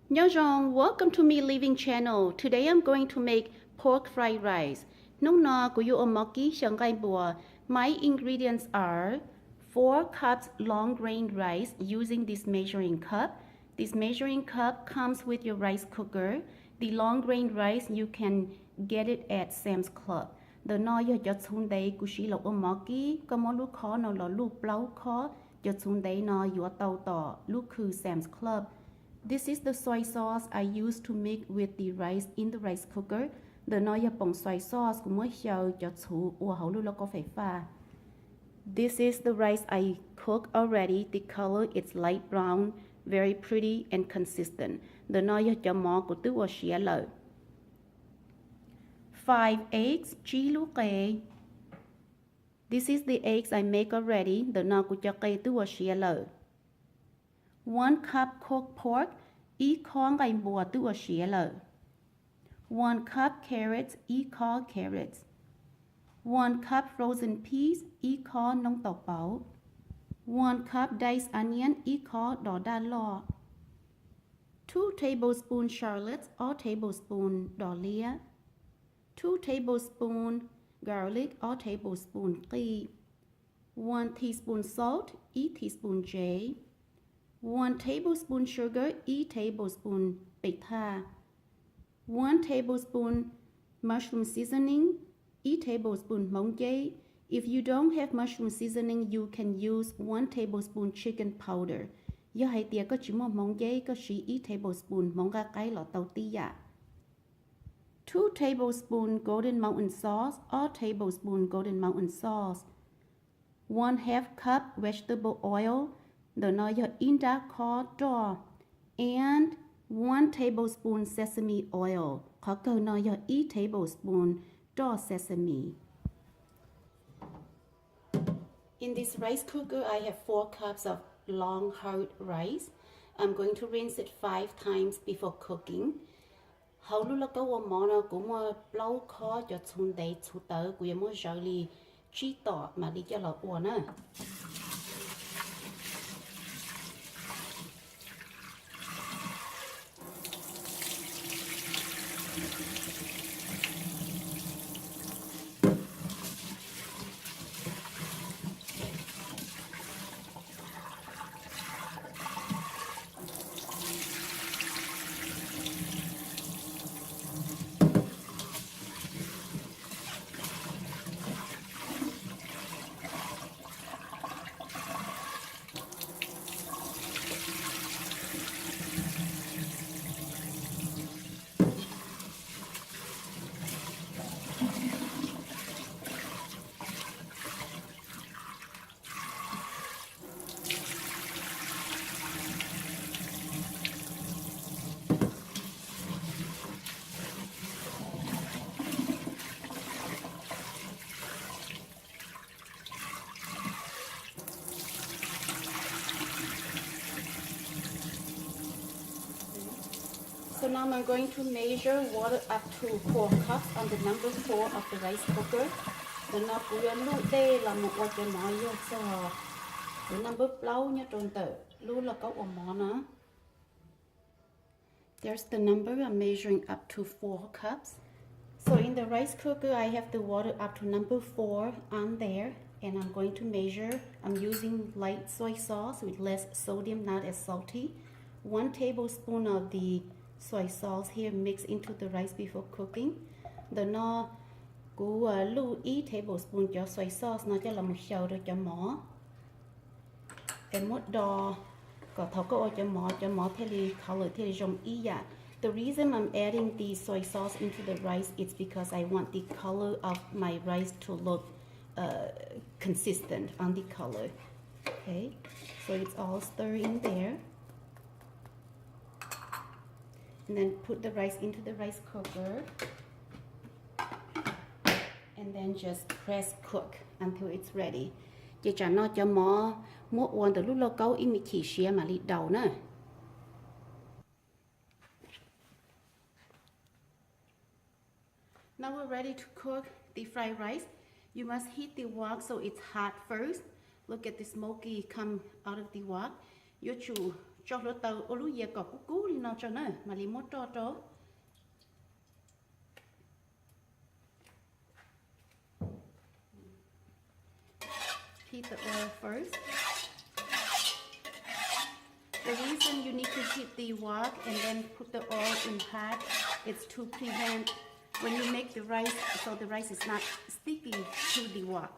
Nyojong, welcome to me living channel. Today I'm going to make pork fried rice. Nông nọ của you omoki chẳng gai bùa. My ingredients are 4 cups long grain rice using this measuring cup. This measuring cup comes with your rice cooker. The long grain rice you can get it at Sam's Club. The nọ yo cho chun day của she lo omoki có món lu khó nó lo lu plau khó cho chun day nọ yo tàu tỏ lu khư Sam's Club. This is the soy sauce I used to mix with the rice in the rice cooker. The nói bông soy sauce của mới Xyaw cho chú ua hậu lưu có phải pha. This is the rice I cooked already. The color is light brown, very pretty and consistent. The nói cho mỏ của tứ ua xía lợ. 5 eggs, chi lu kê. This is the eggs I make already. The nói của cho kê tứ ua xía lợ. 1 cup cooked pork, ý con gai bùa tứ ua xía lợ. 1 cup carrots, ý có carrots. 1 cup frozen peas, ý có nông tàu bảo. 1 cup diced onion, ý có đỏ đa lọ. 2 tablespoon shallots or tablespoon đỏ lia. 2 tablespoon garlic or tablespoon qhi. 1 teaspoon salt, ý teaspoon j. 1 tablespoon sugar, e tablespoon beta. 1 tablespoon mushroom seasoning, e tablespoon mong jay. If you don't have mushroom seasoning, you can use 1 tablespoon chicken powder. Do hai tia có chỉ một mong jay có chỉ e tablespoon mong gà cái lọ tàu ti dạ. 2 tablespoon golden mountain sauce or tablespoon golden mountain sauce. 1/2 cup vegetable oil. The nói in đã có đỏ. And 1 tablespoon sesame oil. Có câu nói 1 tablespoon đỏ sesame. In this rice cooker, I have 4 cups of long hard rice. I'm going to rinse it 5 times before cooking. Hầu lúc là câu món nào cũng lâu khó cho chun đầy chú tớ của mỗi giờ li chỉ tỏ mà đi cho là uổng á. So now I'm going to measure water up to 4 cups on the number 4 of the rice cooker. The nó cũng lưu đây là một quả cho nó vô so. The number plau nha tròn tử. Lưu là có món nữa. There's the number I'm measuring up to 4 cups. So in the rice cooker I have the water up to number 4 on there. And I'm going to measure. I'm using light soy sauce with less sodium, not as salty. 1 tablespoon of the soy sauce here mixed into the rice before cooking. The no của lưu ý tablespoon cho soy sauce nó cho là một xào rồi cho mỏ. Em một đo có thấu có cho mỏ theo đi color theo đi trong ý dạ. The reason I'm adding the soy sauce into the rice is because I want the color of my rice to look consistent on the color. Okay, so it's all stirred in there. And then put the rice into the rice cooker and then just press cook until it's ready. Chỉ cho nó cho mỏ mua uống từ lúc lâu câu im chỉ xía mà lịt đầu nữa. Now we're ready to cook the fried rice. You must heat the wok so it's hot first. Look at the smoky come out of the wok. You chủ cho nó tàu ô lú dè cỏ cú cú đi nó cho nó mà li mốt cho. Heat the oil first. The reason you need to heat the wok and then put the oil in hot is to prevent when you make the rice, so the rice is not sticky to the wok.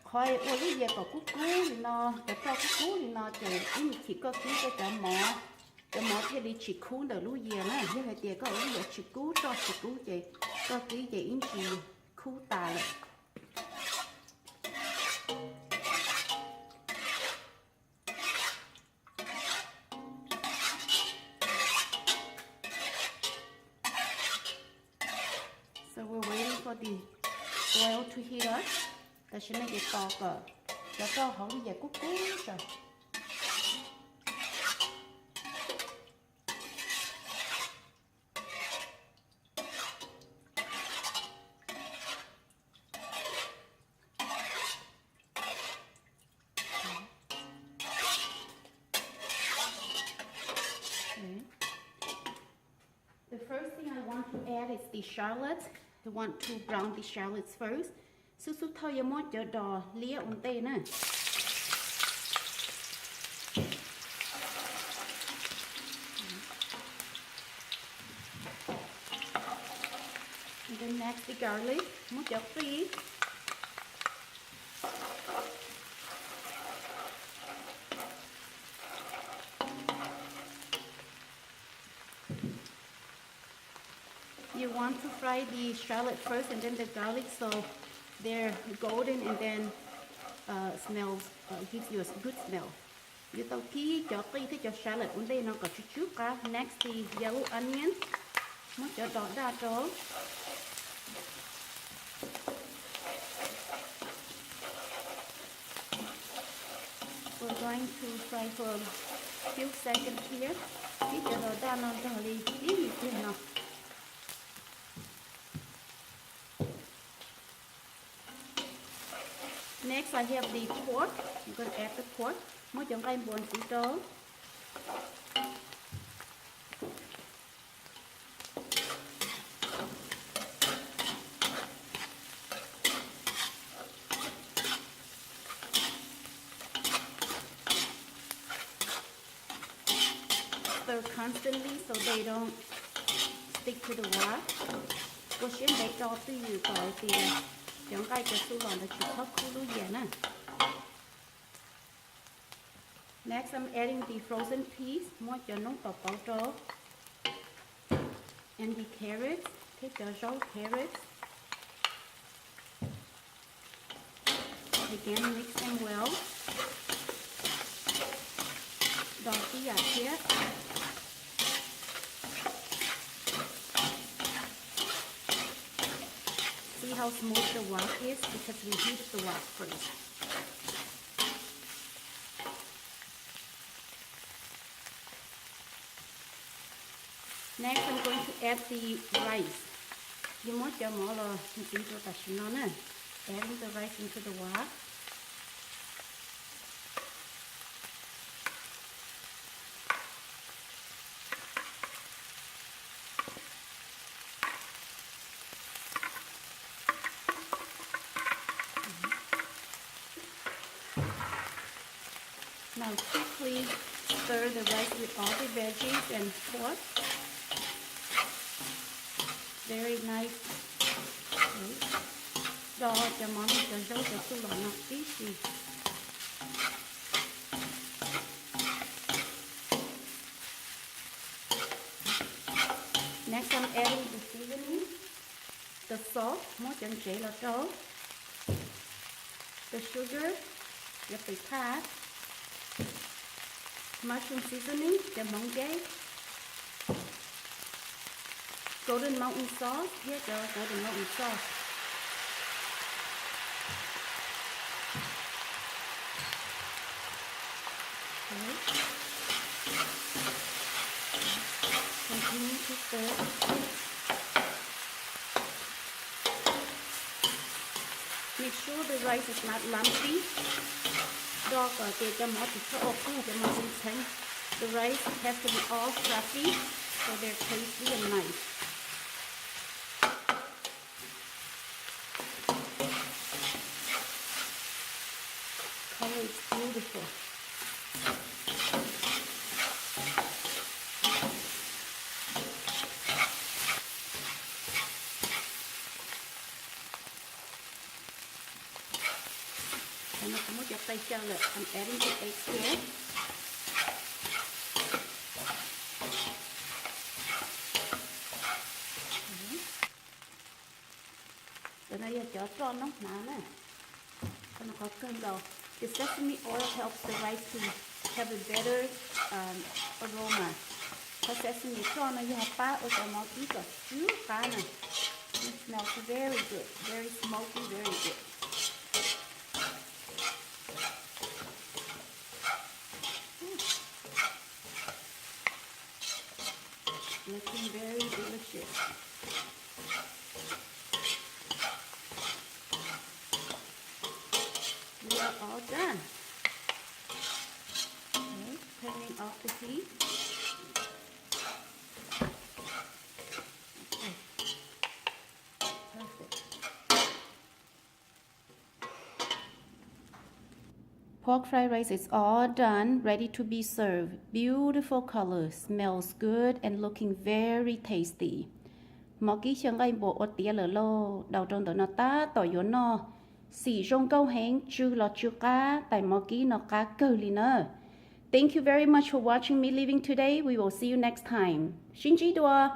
Khói ô lú dè cỏ cú cú đi nó, cái cho cú cú đi nó thì in chỉ có cái mỏ thế đi chỉ cú đỡ lú dè nữa, như vậy thì có lú dè chỉ cú cho chỉ cú vậy, có cái vậy in chỉ cú tà lại. So we're waiting for the oil to heat up. Ta sẽ make it to cỡ cho hậu đi về cú cú rồi. The first thing I want to add is the shallots. I want to brown the shallots first. Su thôi giờ mót chở đò lia ổn tê nè. And then next the garlic, mót chở free. You want to fry the shallot first and then the garlic so they're golden and then smells gives you a good smell. You tao kí cho kí thế cho salad ở đây nó có chút chút cả. Next the yellow onion, muốn cho đỏ ra cho. We're going to fry for a few seconds here. Kí cho đỏ ra nó đỏ đi tí thế nào. Next, I have the pork. I'm going to add the pork. Mới chọn cái buồn củ trấu. Stir constantly so they don't stick to the wok. Cô sẽ để cho tư dự gọi thì chọn cái cho su lòn là chỉ thấp khu lú dẻ nè. Next, I'm adding the frozen peas. Mua cho nó tỏ bảo trâu. And the carrots. Thế cho rau carrots. Again, mix them well. Đỏ tí giả chiết. See how smooth the wok is because we heated the wok first. Next, I'm going to add the rice. You want your more into the adding the rice into the wok. Now quickly stir the rice with all the veggies and pork. Very nice. Cho món này cho dấu cho su lò nọc tí gì. Next, I'm adding the seasoning, the salt, mỗi chân chế là trấu, the sugar, là phải thả, mushroom seasoning, cho món ghế, golden mountain sauce, here go golden mountain sauce. Okay. Continue to stir. Make sure the rice is not lumpy. Dog kể cho món thịt cho ốc cho món xinh xinh. The rice has to be all fluffy so they're tasty and nice. Color is beautiful. And I'm adding the eggs here. Rồi đây cho tròn nó nè nè. Nó có cơm đầu. The sesame oil helps the rice to have a better aroma. Có sesame tròn nó như pa ở trong món tí cả chứ cá nè. It smells very good, very smoky, very good. Looking very delicious. We are all done. Okay, turning off the heat. Okay. Perfect. Pork fried rice is all done, ready to be served. Beautiful color, smells good and looking very tasty. Mọc ký chân ngay bộ ớt tía lờ lô, đầu trong đó nó ta tỏi yếu nó. Xỉ rong câu hẹn chư lọ chư cá, tại mọc ký nó cá cơ lì nơ. Thank you very much for watching me living today. We will see you next time. Xin chí đùa.